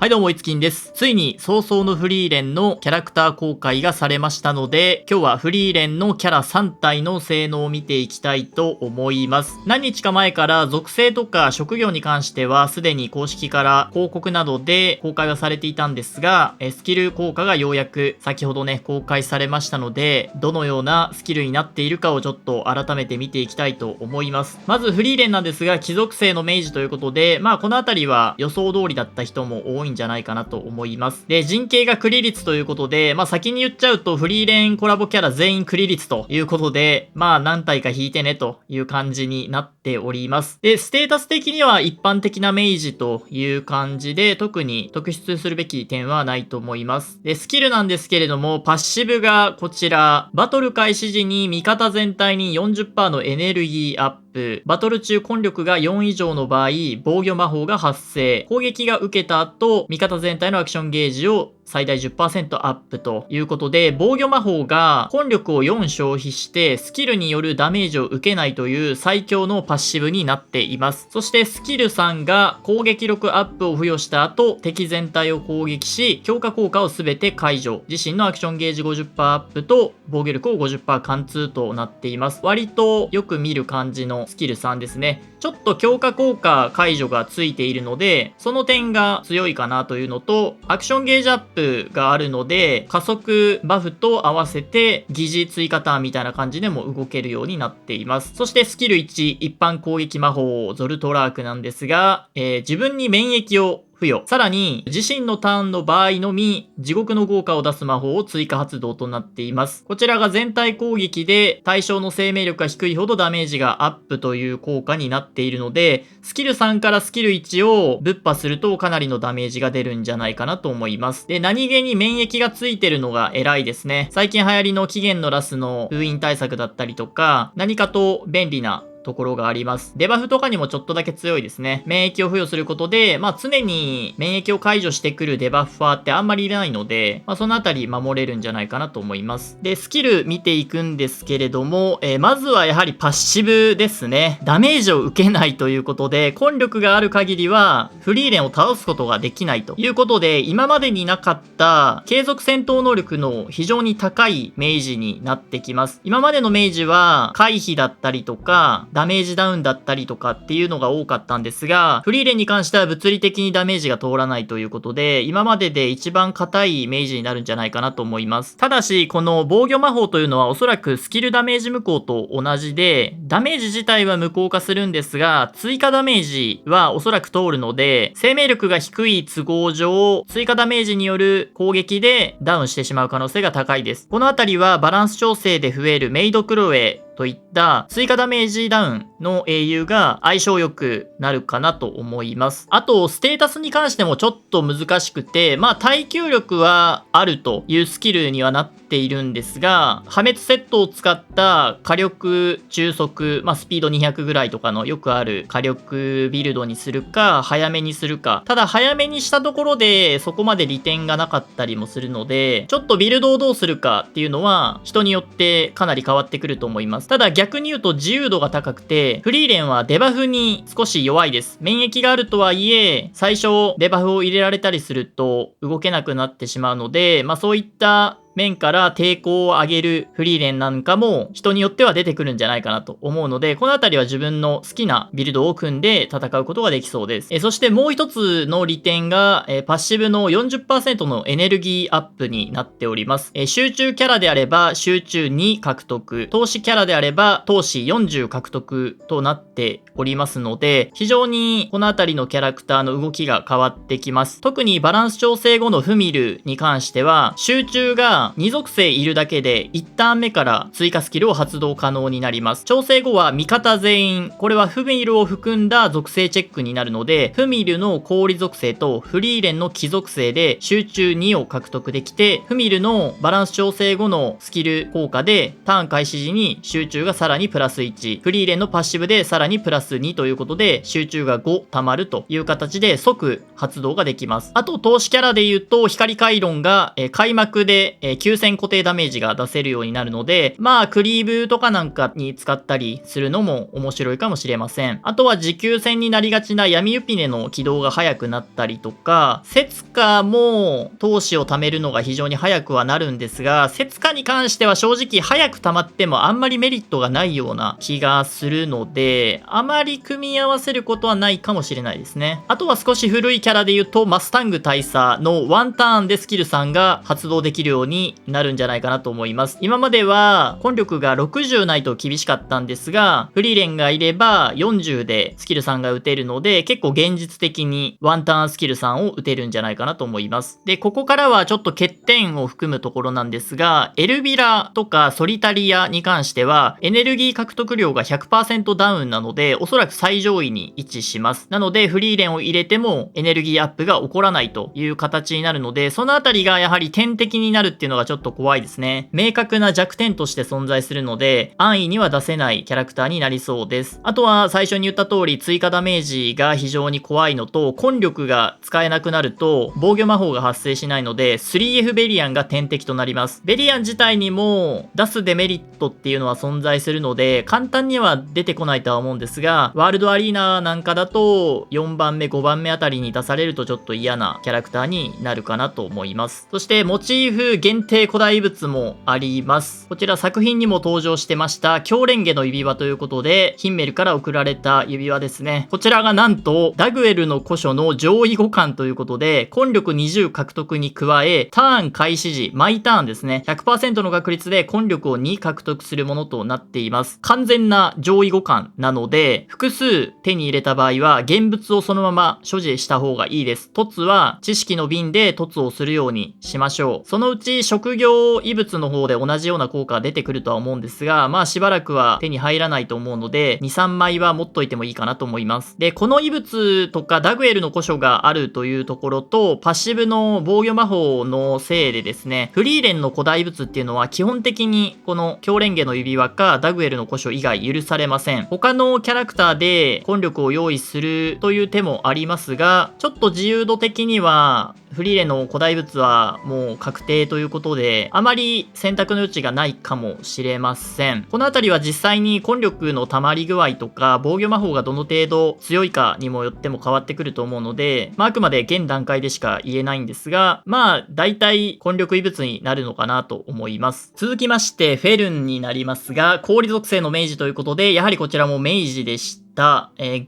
はいどうも、いつきんです。ついに早々のフリーレンのキャラクター公開がされましたので、今日はフリーレンのキャラ3体の性能を見ていきたいと思います。何日か前から属性とか職業に関してはすでに公式から広告などで公開がされていたんですが、スキル効果がようやく先ほどね、公開されましたので、どのようなスキルになっているかをちょっと改めて見ていきたいと思います。まずフリーレンなんですが、貴族性の明治ということで、このあたりは予想通りだった人も多いんじゃないかなと思います。で、陣形がクリ率ということで、先に言っちゃうとフリーレンコラボキャラ全員クリ率ということで、何体か引いてねという感じになっております。で、ステータス的には一般的な明治という感じで、特に特筆するべき点はないと思います。で、スキルなんですけれども、パッシブがこちら、バトル開始時に味方全体に 40% のエネルギーアップ、バトル中根力が4以上の場合、防御魔法が発生。攻撃が受けた後、味方全体のアクションゲージを最大 10% アップということで、防御魔法が根力を4消費してスキルによるダメージを受けないという最強のパッシブになっています。そしてスキル3が攻撃力アップを付与した後、敵全体を攻撃し、強化効果を全て解除。自身のアクションゲージ 50% アップと防御力を 50% 貫通となっています。割とよく見る感じのスキル3ですね。ちょっと強化効果解除がついているので、その点が強いかなというのと、アクションゲージアップがあるので、加速バフと合わせて疑似追加ターンみたいな感じでも動けるようになっています。そしてスキル1、一般攻撃魔法ゾルトラークなんですが、自分に免疫を付与。さらに、自身のターンの場合のみ、地獄の豪華を出す魔法を追加発動となっています。こちらが全体攻撃で、対象の生命力が低いほどダメージがアップという効果になっているので、スキル3からスキル1をぶっ破するとかなりのダメージが出るんじゃないかなと思います。で、何気に免疫がついてるのが偉いですね。最近流行りの期限のラスの封印対策だったりとか、何かと便利なところがあります。デバフとかにもちょっとだけ強いですね。免疫を付与することで、常に免疫を解除してくるデバッファーってあんまりいないので、そのあたり守れるんじゃないかなと思います。で、スキル見ていくんですけれども、まずはやはりパッシブですね。ダメージを受けないということで、根力がある限りは、フリーレンを倒すことができないということで、今までになかった継続戦闘能力の非常に高い明治になってきます。今までの明治は、回避だったりとか、ダメージダウンだったりとかっていうのが多かったんですが、フリーレンに関しては物理的にダメージが通らないということで、今までで一番硬いイメージになるんじゃないかなと思います。ただし、この防御魔法というのはおそらくスキルダメージ無効と同じで、ダメージ自体は無効化するんですが、追加ダメージはおそらく通るので、生命力が低い都合上、追加ダメージによる攻撃でダウンしてしまう可能性が高いです。このあたりはバランス調整で増えるメイドクロエといった追加ダメージダウンの英雄が相性良くなるかなと思います。あと、ステータスに関してもちょっと難しくて、耐久力はあるというスキルにはなっているんですが、破滅セットを使った火力中速、スピード200ぐらいとかのよくある火力ビルドにするか、早めにするか。ただ、早めにしたところでそこまで利点がなかったりもするので、ちょっとビルドをどうするかっていうのは人によってかなり変わってくると思います。ただ逆に言うと自由度が高くて、フリーレンはデバフに少し弱いです。免疫があるとはいえ、最初デバフを入れられたりすると動けなくなってしまうので、そういった面から抵抗を上げるフリーレンなんかも人によっては出てくるんじゃないかなと思うので、このあたりは自分の好きなビルドを組んで戦うことができそうです。そしてもう一つの利点が、パッシブの 40% のエネルギーアップになっております。集中キャラであれば集中2獲得、投資キャラであれば投資40獲得となっておりますので、非常にこのあたりのキャラクターの動きが変わってきます。特にバランス調整後のフミルに関しては、集中が2属性いるだけで1ターン目から追加スキルを発動可能になります。調整後は味方全員、これはフミルを含んだ属性チェックになるので、フミルの氷属性とフリーレンの木属性で集中2を獲得できて、フミルのバランス調整後のスキル効果でターン開始時に集中がさらにプラス1、フリーレンのパッシブでさらにプラス2ということで集中が5溜まるという形で即発動ができます。あと投資キャラで言うと光回論が開幕で9000固定ダメージが出せるようになるので、まあクリーブとかなんかに使ったりするのも面白いかもしれません。あとは持久戦になりがちな闇ユピネの起動が早くなったりとか、セツカも投資を貯めるのが非常に早くはなるんですが、セツカに関しては正直早く溜まってもあんまりメリットがないような気がするので、あまり組み合わせることはないかもしれないですね。あとは少し古いキャラで言うと、マスタング大佐のワンターンでスキル3が発動できるようになるんじゃないかなと思います。今までは根力が60ないと厳しかったんですが、フリーレンがいれば40でスキル3が打てるので、結構現実的にワンターンスキル3を打てるんじゃないかなと思います。で、ここからはちょっと欠点を含むところなんですが、エルビラとかソリタリアに関してはエネルギー獲得量が 100% ダウンなので、おそらく最上位に位置します。なのでフリーレンを入れてもエネルギーアップが起こらないという形になるので、そのあたりがやはり天敵になるっていうのがちょっと怖いですね。明確な弱点として存在するので、安易には出せないキャラクターになりそうです。あとは最初に言った通り追加ダメージが非常に怖いのと、根力が使えなくなると防御魔法が発生しないので 3F ベリアンが天敵となります。ベリアン自体にも出すデメリットっていうのは存在するので、簡単には出てこないとは思うんですが、ワールドアリーナなんかだと4番目5番目あたりに出されるとちょっと嫌なキャラクターになるかなと思います。そしてモチーフ限定古代物もあります。こちら作品にも登場してました狂蓮華の指輪ということで、ヒンメルから贈られた指輪ですね。こちらがなんとダグエルの古書の上位互換ということで、根力20獲得に加え、ターン開始時毎ターンですね、 100% の確率で根力を2獲得するものとなっています。完全な上位互換なので、複数手に入れた場合は現物をそのまま所持した方がいいです。凸は知識の瓶で凸をするようにしましょう。そのうち職業異物の方で同じような効果が出てくるとは思うんですが、まあしばらくは手に入らないと思うので、2、3枚は持っといてもいいかなと思います。で、この異物とかダグエルの古書があるというところと、パッシブの防御魔法のせいでですね、フリーレンの古代物っていうのは基本的にこの狂蓮華の指輪かダグエルの古書以外許されません。他のキャラクターで根力を用意するという手もありますが、ちょっと自由度的にはフリーレンの古代物はもう確定ということで、あまり選択の余地がないかもしれません。このあたりは実際に根力の溜まり具合とか防御魔法がどの程度強いかにもよっても変わってくると思うので、あくまで現段階でしか言えないんですが、大体根力異物になるのかなと思います。続きましてフェルンになりますが、氷属性の明示ということで、やはりこちらも明示でした。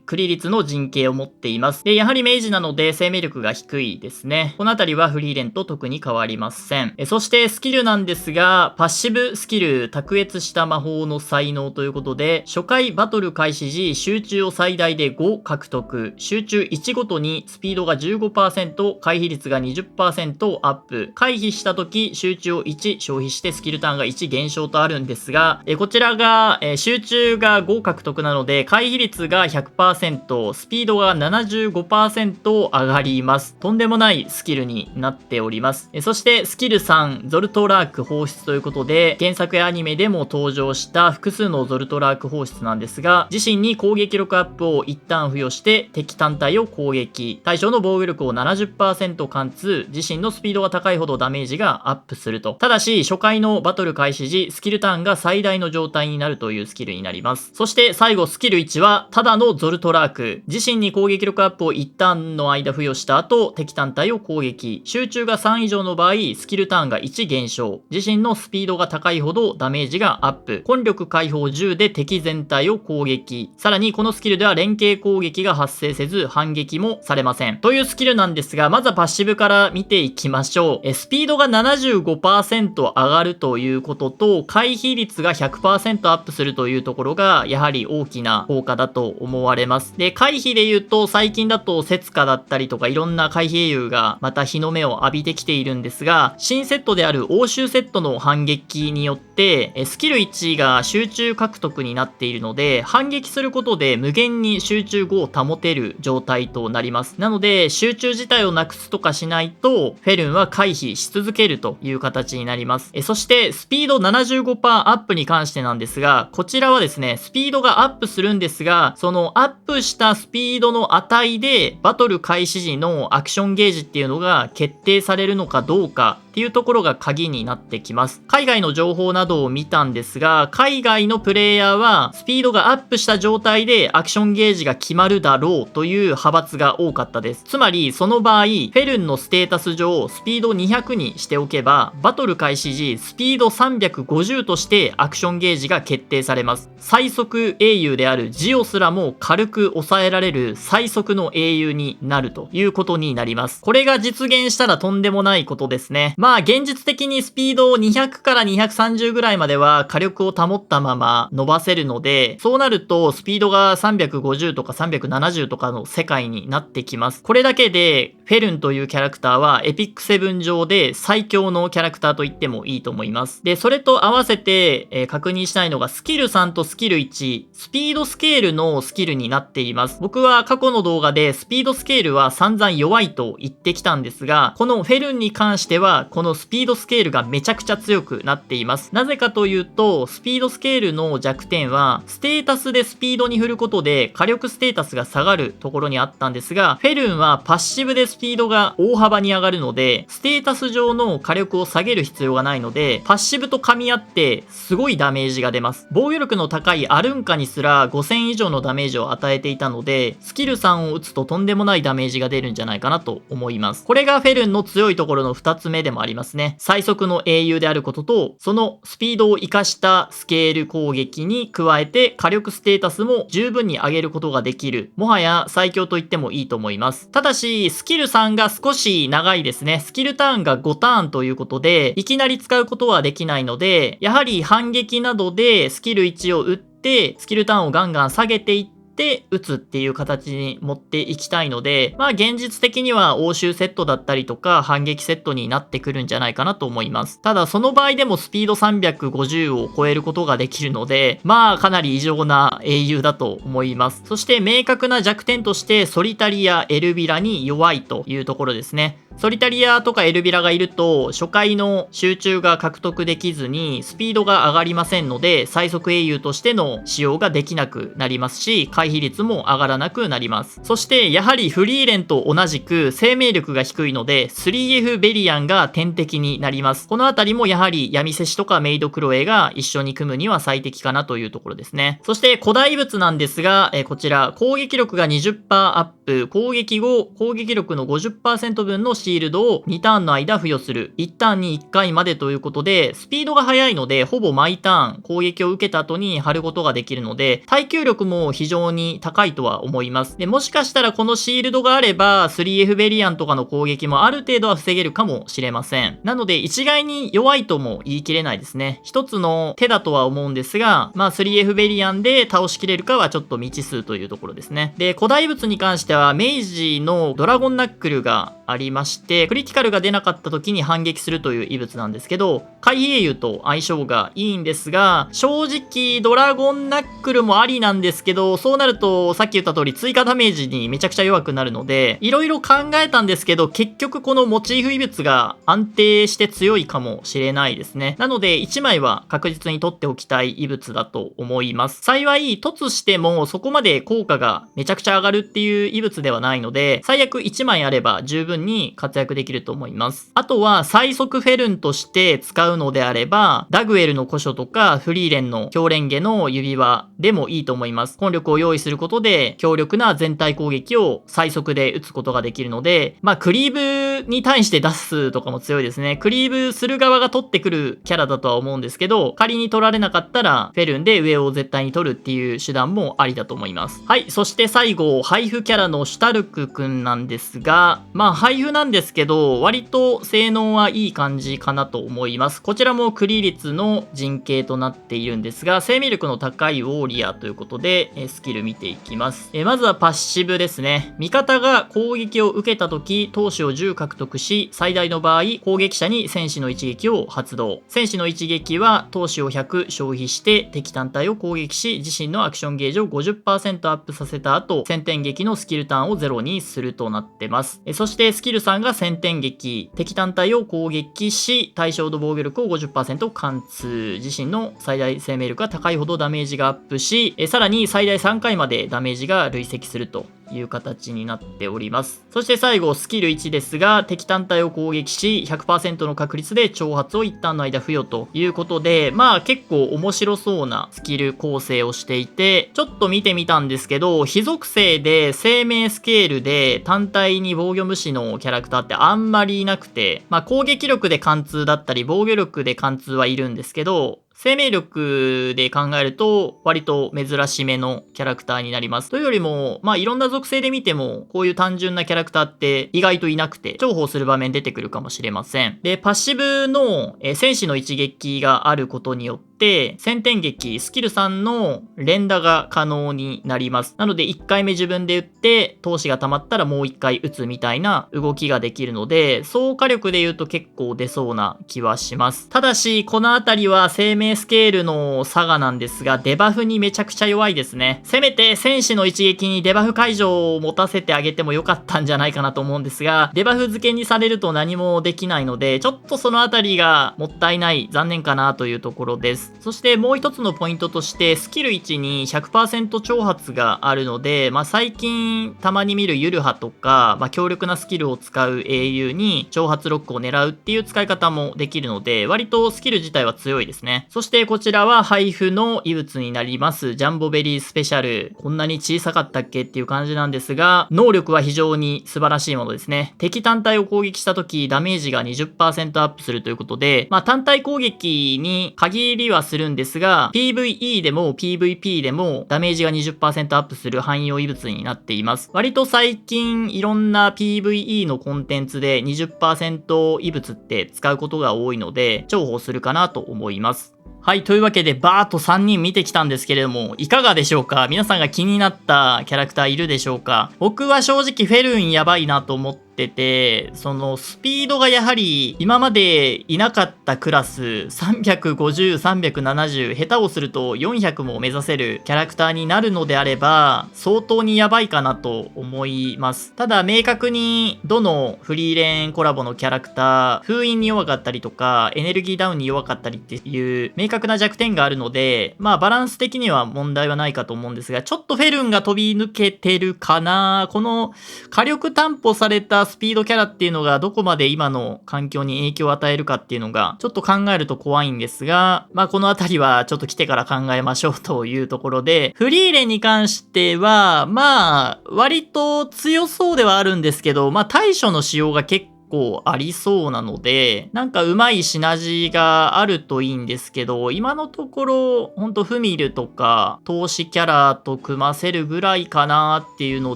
クリ率の陣形を持っています。で、やはり明示なので生命力が低いですね。このあたりはフリーレンと特に変わりません。そしてスキルなんですが、パッシブスキル卓越した魔法の才能ということで、初回バトル開始時集中を最大で5獲得、集中1ごとにスピードが 15%、回避率が 20% アップ、回避した時集中を1消費してスキルターンが1減少とあるんですが、こちらが集中が5獲得なので回避率が 100%、スピードが 75% 上がります。とんでもないスキルになっております。そしてスキル3、ゾルトラーク放出ということで、原作やアニメでも登場した複数のゾルトラーク放出なんですが、自身に攻撃力アップを一旦付与して敵単体を攻撃、対象の防御力を 70% 貫通、自身のスピードが高いほどダメージがアップすると。ただし初回のバトル開始時スキルターンが最大の状態になるというスキルになります。そして最後スキル1はただのゾルトラーク、自身に攻撃力アップを一旦の間付与した後敵単体を攻撃、集中が3以上の場合スキルターンが1減少、自身のスピードが高いほどダメージがアップ、根力解放10で敵全体を攻撃、さらにこのスキルでは連携攻撃が発生せず反撃もされませんというスキルなんですが、まずはパッシブから見ていきましょう。スピードが 75% 上がるということと、回避率が 100% アップするというところがやはり大きな効果だと思われます。で、回避で言うと最近だとセツカだったりとかいろんな回避英雄がまた日の目を浴びてきているんですが、新セットである欧州セットの反撃によってスキル1が集中獲得になっているので、反撃することで無限に集中5を保てる状態となります。なので集中自体をなくすとかしないとフェルンは回避し続けるという形になります。そしてスピード 75% アップに関してなんですが、こちらはですね、スピードがアップするんですがが、そのアップしたスピードの値でバトル開始時のアクションゲージっていうのが決定されるのかどうかっていうところが鍵になってきます。海外の情報などを見たんですが、海外のプレイヤーはスピードがアップした状態でアクションゲージが決まるだろうという派閥が多かったです。つまりその場合、フェルンのステータス上スピード200にしておけば、バトル開始時スピード350としてアクションゲージが決定されます。最速英雄であるジオすらも軽く抑えられる最速の英雄になるということになります。これが実現したらとんでもないことですね。まあ現実的にスピードを200から230ぐらいまでは火力を保ったまま伸ばせるので、そうなるとスピードが350とか370とかの世界になってきます。これだけでフェルンというキャラクターはエピック7上で最強のキャラクターと言ってもいいと思います。で、それと合わせて、確認したいのがスキル3とスキル1、スピードスケールのスキルになっています。僕は過去の動画でスピードスケールは散々弱いと言ってきたんですが、このフェルンに関してはこのスピードスケールがめちゃくちゃ強くなっています。なぜかというと、スピードスケールの弱点はステータスでスピードに振ることで火力ステータスが下がるところにあったんですが、フェルンはパッシブでスピードが大幅に上がるので、ステータス上の火力を下げる必要がないので、パッシブと噛み合ってすごいダメージが出ます。防御力の高いアルンカにすら5000以上のダメージを与えていたので、スキル3を打つととんでもないダメージが出るんじゃないかなと思います。これがフェルンの強いところの2つ目でもありますね。最速の英雄であることと、そのスピードを活かしたスケール攻撃に加えて火力ステータスも十分に上げることができる。もはや最強と言ってもいいと思います。ただし、スキル3が少し長いですね。スキルターンが5ターンということで、いきなり使うことはできないので、やはり反撃などでスキル1を打って、スキルターンをガンガン下げていって、打つっていう形に持っていきたいので、まあ現実的には応酬セットだったりとか反撃セットになってくるんじゃないかなと思います。ただその場合でもスピード350を超えることができるので、まあかなり異常な英雄だと思います。そして明確な弱点としてソリタリア、エルビラに弱いというところですね。ソリタリアとかエルビラがいると初回の集中が獲得できずにスピードが上がりませんので、最速英雄としての使用ができなくなりますし、回避率も上がらなくなります。そしてやはりフリーレンと同じく生命力が低いので 3F ベリアンが天敵になります。このあたりもやはり闇セシとかメイドクロエが一緒に組むには最適かなというところですね。そして古代物なんですが、こちら攻撃力が 20% アップ、攻撃後攻撃力の 50% 分のシールドを2ターンの間付与する。1ターンに1回までということで、スピードが速いので、ほぼ毎ターン攻撃を受けた後に貼ることができるので、耐久力も非常に高いとは思います。で、もしかしたらこのシールドがあれば、3F ベリアンとかの攻撃もある程度は防げるかもしれません。なので、一概に弱いとも言い切れないですね。一つの手だとは思うんですが、まあ 3F ベリアンで倒しきれるかはちょっと未知数というところですね。で、古代物に関しては、明治のドラゴンナックルがありまして、クリティカルが出なかった時に反撃するという異物なんですけど、回避英雄と相性がいいんですが、正直ドラゴンナックルもありなんですけど、そうなるとさっき言った通り追加ダメージにめちゃくちゃ弱くなるので、いろいろ考えたんですけど、結局このモチーフ異物が安定して強いかもしれないですね。なので1枚は確実に取っておきたい異物だと思います。幸い突してもそこまで効果がめちゃくちゃ上がるっていう異物ではないので、最悪1枚あれば十分に活躍できると思います。あとは最速フェルンとして使うのであれば、ダグエルの古書とかフリーレンの強錬下の指輪でもいいと思います。根力を用意することで強力な全体攻撃を最速で打つことができるので、まあクリーブに対して出すとかも強いですね。クリーブする側が取ってくるキャラだとは思うんですけど、仮に取られなかったらフェルンで上を絶対に取るっていう手段もありだと思います。はい、そして最後配布キャラのシュタルクくんなんですが、まあ配布なんですけど割と性能はいい感じかなと思います。こちらもクリ率の陣形となっているんですが、生命力の高いウォーリアーということでスキル見ていきます。まずはパッシブですね。味方が攻撃を受けた時、闘志を10獲得し、最大の場合攻撃者に戦士の一撃を発動。戦士の一撃は闘志を100消費して敵単体を攻撃し、自身のアクションゲージを 50% アップさせた後、先天撃のスキルターンを0にするとなってます。そしてスキル3が先天撃。敵単体を攻撃し、対象度防御力を 50% 貫通。自身の最大生命力が高いほどダメージがアップし、さらに最大3回までダメージが累積するという形になっております。そして最後、スキル1ですが、敵単体を攻撃し、100% の確率で挑発を一旦の間付与ということで、まあ結構面白そうなスキル構成をしていて、ちょっと見てみたんですけど、非属性で生命スケールで単体に防御無視のキャラクターってあんまりいなくて、まあ攻撃力で貫通だったり、防御力で貫通はいるんですけど、生命力で考えると割と珍しめのキャラクターになります。というよりも、まあいろんな属性で見てもこういう単純なキャラクターって意外といなくて重宝する場面出てくるかもしれません。で、パッシブの戦士の一撃があることによって先天撃スキル3の連打が可能になります。なので1回目自分で打って闘志が溜まったらもう1回打つみたいな動きができるので、総火力で言うと結構出そうな気はします。ただしこのあたりは生命スケールの差がなんですが、デバフにめちゃくちゃ弱いですね。せめて戦士の一撃にデバフ解除を持たせてあげてもよかったんじゃないかなと思うんですが、デバフ付けにされると何もできないので、ちょっとそのあたりがもったいない、残念かなというところです。そしてもう一つのポイントとして、スキル1に 100% 挑発があるので、まあ最近たまに見るユルハとか、まあ強力なスキルを使う英雄に挑発ロックを狙うっていう使い方もできるので、割とスキル自体は強いですね。そしてこちらは配布の異物になります。ジャンボベリースペシャル。こんなに小さかったっけっていう感じなんですが、能力は非常に素晴らしいものですね。敵単体を攻撃した時、ダメージが 20% アップするということで、まあ単体攻撃に限りはするんですが、PVE でも PVP でもダメージが 20% アップする汎用異物になっています。割と最近いろんな PVE のコンテンツで 20% 異物って使うことが多いので、重宝するかなと思います。はい。というわけで、バーっと3人見てきたんですけれども、いかがでしょうか？皆さんが気になったキャラクターいるでしょうか？僕は正直フェルンやばいなと思ってて、そのスピードがやはり今までいなかったクラス350、370、下手をすると400も目指せるキャラクターになるのであれば、相当にやばいかなと思います。ただ、明確にどのフリーレーンコラボのキャラクター、封印に弱かったりとか、エネルギーダウンに弱かったりっていう明確な弱点があるので、まあバランス的には問題はないかと思うんですが、ちょっとフェルンが飛び抜けてるかな。この火力担保されたスピードキャラっていうのがどこまで今の環境に影響を与えるかっていうのがちょっと考えると怖いんですが、まあこのあたりはちょっと来てから考えましょうというところで、フリーレンに関してはまあ割と強そうではあるんですけど、まあ対処の仕様が結構ありそうなので、なんかうまいシナジーがあるといいんですけど、今のところほんとフミルとか投資キャラと組ませるぐらいかなっていうの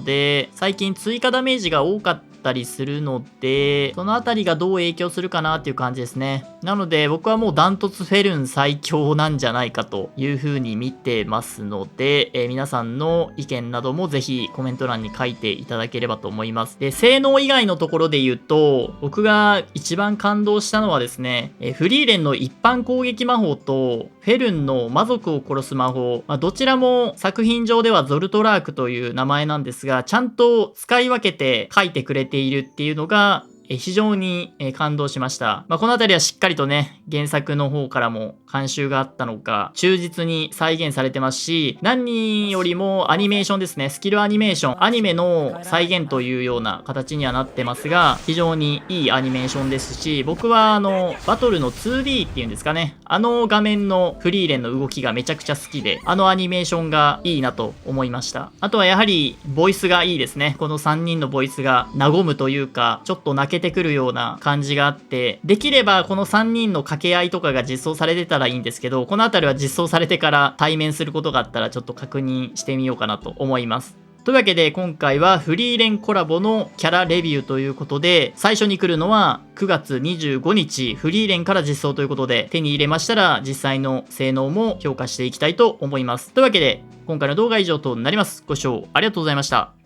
で、最近追加ダメージが多かったりするので、そのあたりがどう影響するかなっていう感じですね。なので僕はもうダントツフェルン最強なんじゃないかという風に見てますので、皆さんの意見などもぜひコメント欄に書いていただければと思います。で、性能以外のところで言うと、僕が一番感動したのはですね、フリーレンの一般攻撃魔法とフェルンの魔族を殺す魔法、どちらも作品上ではゾルトラークという名前なんですが、ちゃんと使い分けて書いてくれているっていうのが非常に感動しました。このあたりはしっかりとね、原作の方からも監修があったのか、忠実に再現されてますし、何よりもアニメーションですね、スキルアニメーション、アニメの再現というような形にはなってますが、非常にいいアニメーションですし、僕はバトルの 2D っていうんですかね、画面のフリーレンの動きがめちゃくちゃ好きで、アニメーションがいいなと思いました。あとはやはり、ボイスがいいですね。この3人のボイスが和むというか、ちょっと泣けてくるような感じがあって、できればこの3人の掛け合いとかが実装されてたらいいんですけど、このあたりは実装されてから対面することがあったらちょっと確認してみようかなと思います。というわけで今回はフリーレンコラボのキャラレビューということで、最初に来るのは9月25日フリーレンから実装ということで、手に入れましたら実際の性能も評価していきたいと思います。というわけで今回の動画は以上となります。ご視聴ありがとうございました。